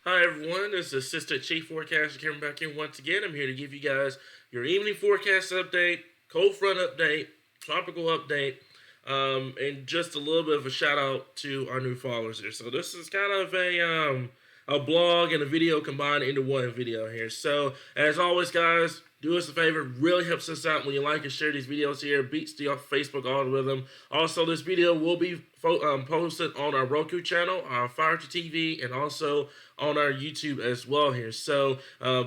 Hi everyone, this is Assistant Chief Forecaster coming back here once again. I'm here to give you guys your evening forecast update, cold front update, tropical update, and just a little bit of a shout out to our new followers here. So this is kind of a blog and a video combined into one video here. So as always, guys, do us a favor. Really helps us out when you like and share these videos here. Beats the Facebook algorithm. Also, this video will be posted on our Roku channel, our Fire to TV, and also on our YouTube as well here. So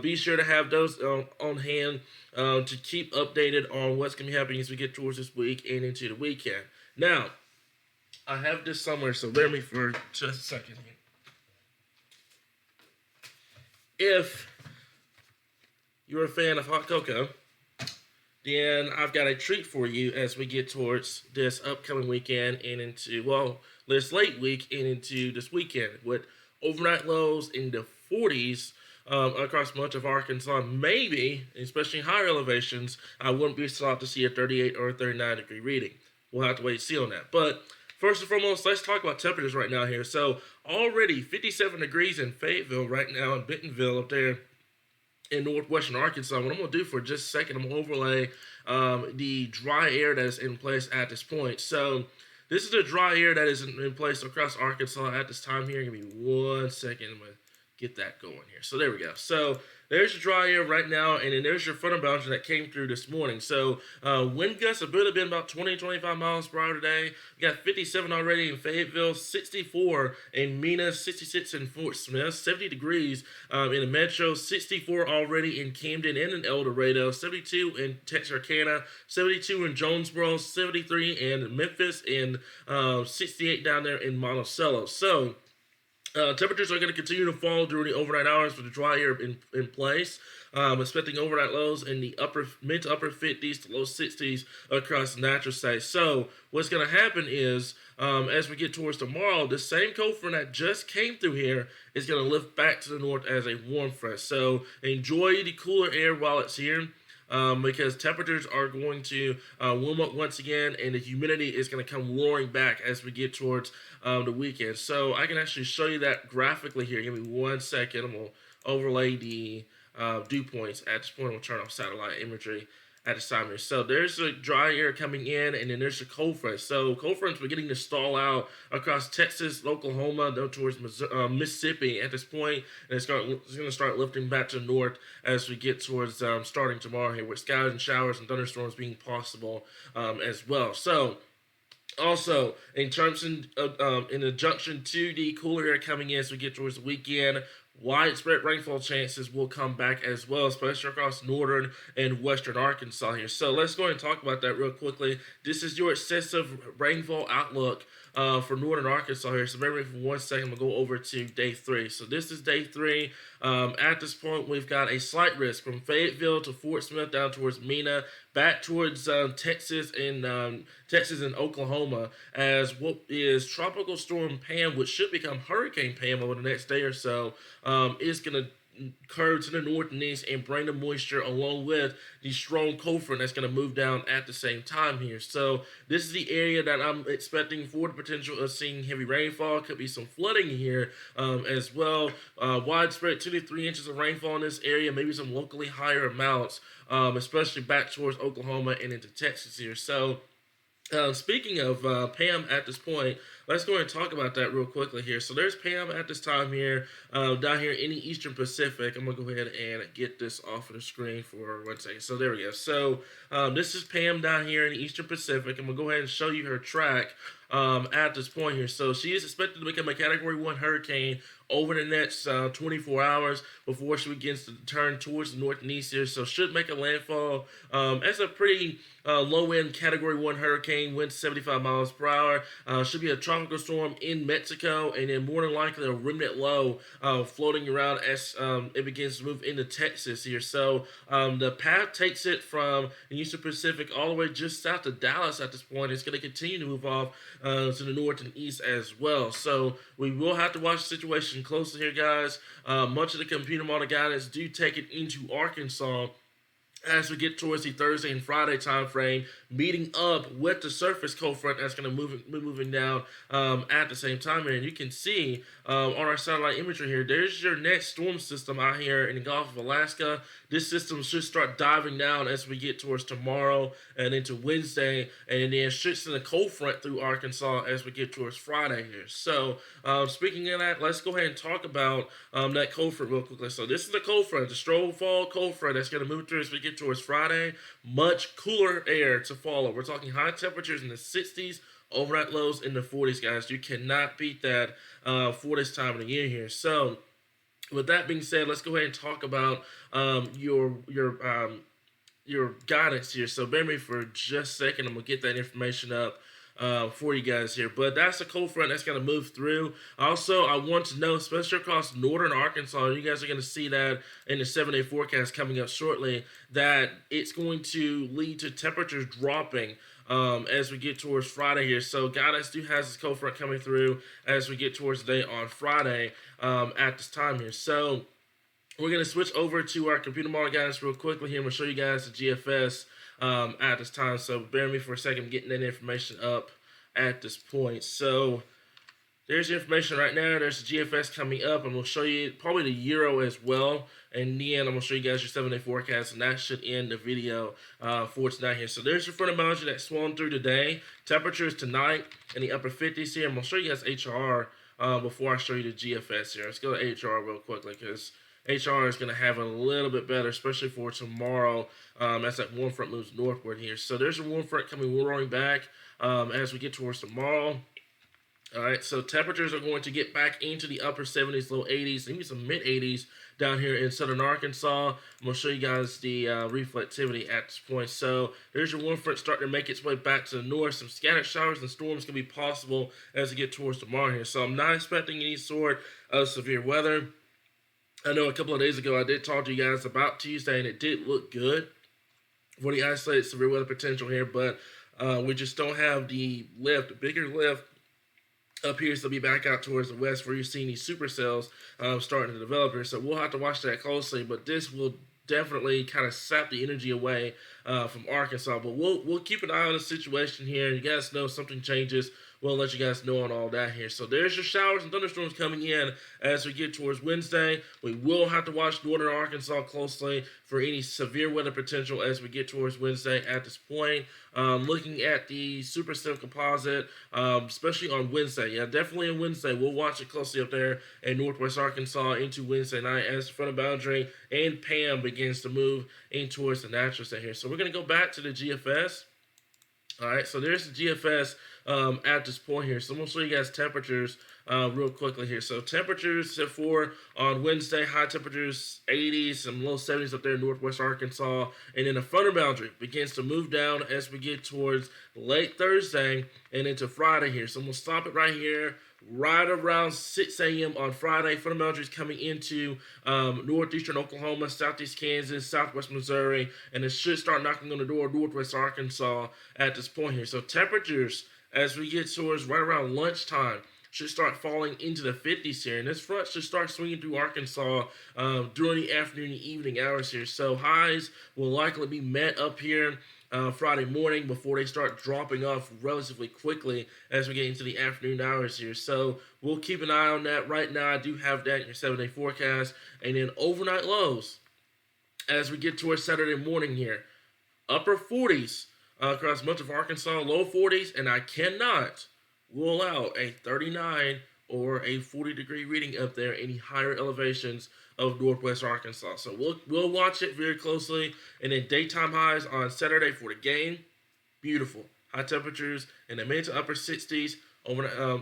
be sure to have those on hand to keep updated on what's going to be happening as we get towards this week and into the weekend. Now, I have this somewhere, so bear me for just a second here. If you're a fan of hot cocoa, then I've got a treat for you as we get towards this upcoming weekend and into, well, this late week and into this weekend with overnight lows in the 40s across much of Arkansas. Maybe, especially higher elevations, I wouldn't be shocked to see a 38 or a 39 degree reading. We'll have to wait and see on that. But first and foremost, let's talk about temperatures right now here. So already 57 degrees in Fayetteville right now, in Bentonville up there in northwestern Arkansas. What I'm going to do for just a second, I'm going to overlay the dry air that is in place at this point. So this is the dry air that is in place across Arkansas at this time here. Give me 1 second. I'm going to get that going here. So there we go. So there's your dry air right now, and then there's your frontal boundary that came through this morning. So wind gusts have really been about 20, 25 miles per hour today. We got 57 already in Fayetteville, 64 in Mena, 66 in Fort Smith, 70 degrees in the metro, 64 already in Camden and in El Dorado, 72 in Texarkana, 72 in Jonesboro, 73 in Memphis, and 68 down there in Monticello. So temperatures are going to continue to fall during the overnight hours with the dry air in place. Expecting overnight lows in the mid to upper 50s to low 60s across the natural state. So what's going to happen is as we get towards tomorrow, the same cold front that just came through here is going to lift back to the north as a warm front. So enjoy the cooler air while it's here. Because temperatures are going to warm up once again, and the humidity is going to come roaring back as we get towards the weekend. So I can actually show you that graphically here. Give me 1 second. I'm going to overlay the dew points. At this point, I'm going to turn off satellite imagery at this time here. So there's the dry air coming in, and then there's the cold front. So cold front's beginning to stall out across Texas, Oklahoma, down towards Mississippi at this point, and it's going to start lifting back to the north as we get towards starting tomorrow here, with skies and showers and thunderstorms being possible as well. So also, in terms in adjunction to the cooler air coming in as we get towards the weekend, widespread rainfall chances will come back as well, especially across northern and western Arkansas here. So let's go ahead and talk about that real quickly. This is your excessive rainfall outlook for northern Arkansas here. So maybe for 1 second, we'll go over to day 3. So this is day 3. At this point, we've got a slight risk from Fayetteville to Fort Smith down towards Mena, back towards Texas and Oklahoma, as what is Tropical Storm Pam, which should become Hurricane Pam over the next day or so, is going to curve to the north and east and bring the moisture along with the strong cold front that's going to move down at the same time here. So this is the area that I'm expecting for the potential of seeing heavy rainfall. Could be some flooding here as well. Widespread 2 to 3 inches of rainfall in this area, maybe some locally higher amounts, especially back towards Oklahoma and into Texas here. So speaking of Pam at this point, let's go ahead and talk about that real quickly here. So there's Pam at this time here, down here in the Eastern Pacific. I'm going to go ahead and get this off of the screen for 1 second. So there we go. So this is Pam down here in the Eastern Pacific. I'm going to go ahead and show you her track at this point here. So she is expected to become a Category 1 hurricane over the next 24 hours before she begins to turn towards the north and east here. So should make a landfall as a pretty low-end Category 1 hurricane, winds 75 miles per hour. Should be a tropical storm in Mexico, and then more than likely a remnant low floating around as it begins to move into Texas here. So the path takes it from the Eastern Pacific all the way just south of Dallas at this point. It's going to continue to move off to the north and east as well. So we will have to watch the situation closely here, guys. Much of the computer model guidance do take it into Arkansas as we get towards the Thursday and Friday time frame, meeting up with the surface cold front that's going to be moving down at the same time here. And you can see on our satellite imagery here, there's your next storm system out here in the Gulf of Alaska. This system should start diving down as we get towards tomorrow and into Wednesday, and then should send a cold front through Arkansas as we get towards Friday here. So, speaking of that, let's go ahead and talk about that cold front real quickly. So, this is the cold front, the Strobel cold front that's going to move through as we get towards Friday. Much cooler air to follow. We're talking high temperatures in the 60s, overnight lows in the 40s, guys. You cannot beat that for this time of the year here. So, with that being said, let's go ahead and talk about your guidance here. So, bear me for just a second. I'm gonna get that information up for you guys here. But that's a cold front that's going to move through. Also, I want to know, especially across northern Arkansas, you guys are going to see that in the 7-day forecast coming up shortly, that it's going to lead to temperatures dropping as we get towards Friday here. So, guidance do has this cold front coming through as we get towards the day on Friday at this time here. So, we're going to switch over to our computer model guidance real quickly here. I'm going to show you guys the GFS at this time. So bear with me for a second, getting that information up at this point. So there's the information right now. There's the GFS coming up, and we'll show you probably the Euro as well. And then I'm going to show you guys your 7-day forecast, and that should end the video for tonight here. So there's your front of boundary that's swung through today. Temperatures tonight in the upper 50s here. I'm going to show you guys HR before I show you the GFS here. Let's go to HR real quickly, because HR is going to have a little bit better, especially for tomorrow as that warm front moves northward here. So there's a warm front coming roaring back as we get towards tomorrow. All right, so temperatures are going to get back into the upper 70s, low 80s, maybe some mid 80s down here in southern Arkansas. I'm going to show you guys the reflectivity at this point. So there's your warm front starting to make its way back to the north. Some scattered showers and storms can be possible as we get towards tomorrow here. So I'm not expecting any sort of severe weather. I know a couple of days ago I did talk to you guys about Tuesday, and it did look good for the isolated severe weather potential here, but we just don't have the lift. The bigger lift appears to be back out towards the west, where you're seeing these supercells starting to develop here. So we'll have to watch that closely, but this will definitely kind of sap the energy away from Arkansas. But we'll keep an eye on the situation here. You guys know something changes, we'll let you guys know on all that here. So there's your showers and thunderstorms coming in as we get towards Wednesday. We will have to watch northern Arkansas closely for any severe weather potential as we get towards Wednesday at this point. Looking at the supercell composite, especially on Wednesday. Yeah, definitely on Wednesday. We'll watch it closely up there in northwest Arkansas into Wednesday night as the front of boundary and PAM begins to move in towards the natural state here. So we're going to go back to the GFS. All right, so there's the GFS at this point here. So I'm going to show you guys temperatures real quickly here. So temperatures for on Wednesday, high temperatures 80s, some low 70s up there in northwest Arkansas. And then the frontal boundary begins to move down as we get towards late Thursday and into Friday here. So I'm going to stop it right here. Right around 6 a.m. on Friday, front of boundaries coming into northeastern Oklahoma, southeast Kansas, southwest Missouri, and it should start knocking on the door of northwest Arkansas at this point here. So temperatures, as we get towards right around lunchtime, should start falling into the 50s here. And this front should start swinging through Arkansas during the afternoon and evening hours here. So highs will likely be met up here Friday morning before they start dropping off relatively quickly as we get into the afternoon hours here. So we'll keep an eye on that. Right now, I do have that in your 7-day forecast. And then overnight lows as we get towards Saturday morning here. Upper 40s across much of Arkansas, low 40s, and I cannot rule out a 39 or a 40-degree reading up there, any higher elevations of northwest Arkansas. So we'll watch it very closely. And then daytime highs on Saturday for the game, beautiful. High temperatures in the mid to upper 60s,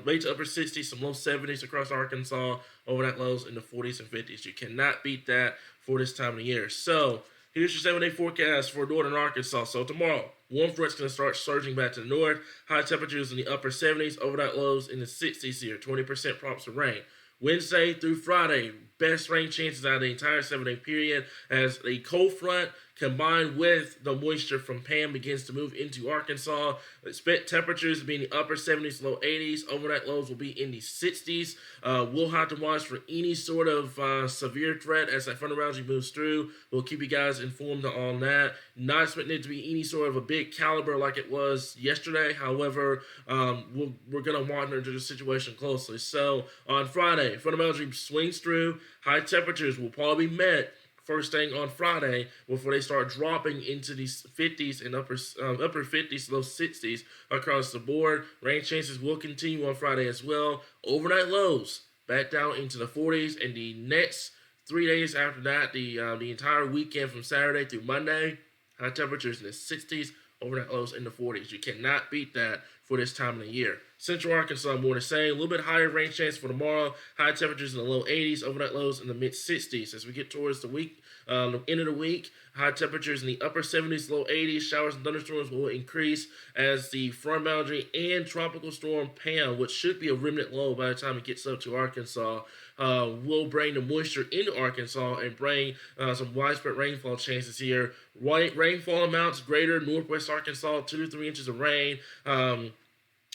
mid to upper 60s, some low 70s across Arkansas, overnight lows in the 40s and 50s. You cannot beat that for this time of the year. So here's your 7-day forecast for northern Arkansas. So tomorrow, warm front's going to start surging back to the north. High temperatures in the upper 70s, overnight lows in the 60s here. 20% props of rain. Wednesday through Friday, best rain chances out of the entire 7-day period as a cold front combined with the moisture from Pam begins to move into Arkansas. Expect temperatures to be in the upper 70s, low 80s. Overnight lows will be in the 60s. We'll have to watch for any sort of severe threat as that front of boundary moves through. We'll keep you guys informed on that. Not expecting it to be any sort of a big caliber like it was yesterday. However, we're going to monitor the situation closely. So on Friday, front of boundary swings through. High temperatures will probably be met first thing on Friday before they start dropping into these 50s and upper 50s, low 60s across the board. Rain chances will continue on Friday as well. Overnight lows back down into the 40s, and the next 3 days after that, the entire weekend from Saturday through Monday, high temperatures in the 60s, overnight lows in the 40s. You cannot beat that for this time of the year. Central Arkansas, more the same. A little bit higher rain chance for tomorrow. High temperatures in the low 80s, overnight lows in the mid 60s. As we get towards the week, the end of the week, high temperatures in the upper 70s, low 80s. Showers and thunderstorms will increase as the front boundary and tropical storm Pam, which should be a remnant low by the time it gets up to Arkansas, will bring the moisture into Arkansas and bring some widespread rainfall chances here. Rainfall amounts greater northwest Arkansas, 2 to 3 inches of rain.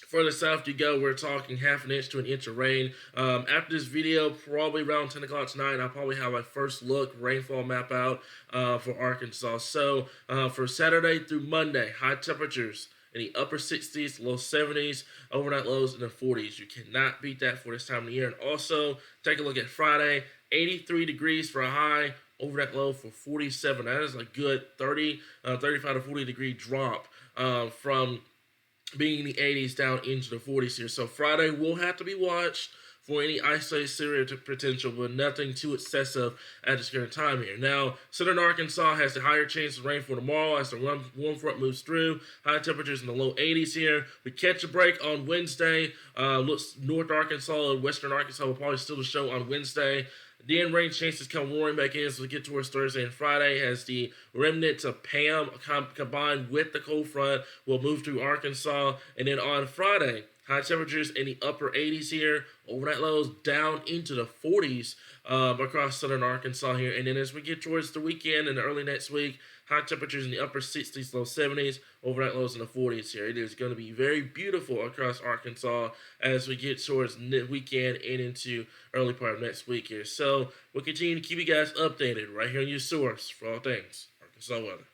Further south you go, we're talking half an inch to an inch of rain. After this video, probably around 10 o'clock tonight, I'll probably have my first look rainfall map out for Arkansas. So for Saturday through Monday, high temperatures in the upper 60s, low 70s, overnight lows in the 40s. You cannot beat that for this time of the year. And also, take a look at Friday, 83 degrees for a high, overnight low for 47. That is a good 35 to 40 degree drop from being in the 80s down into the 40s here. So Friday will have to be watched for any isolated severe potential, but nothing too excessive at this current time here. Now, southern Arkansas has the higher chance of rain for tomorrow as the warm front moves through. High temperatures in the low 80s here. We catch a break on Wednesday. Looks North Arkansas and western Arkansas will probably still show on Wednesday. Then rain chances come roaring back in as we get towards Thursday and Friday as the remnants of Pam combined with the cold front will move through Arkansas. And then on Friday, high temperatures in the upper 80s here, overnight lows down into the 40s across southern Arkansas here. And then as we get towards the weekend and the early next week, high temperatures in the upper 60s, low 70s, overnight lows in the 40s here. It is going to be very beautiful across Arkansas as we get towards the weekend and into early part of next week here. So we'll continue to keep you guys updated right here on your source for all things Arkansas weather.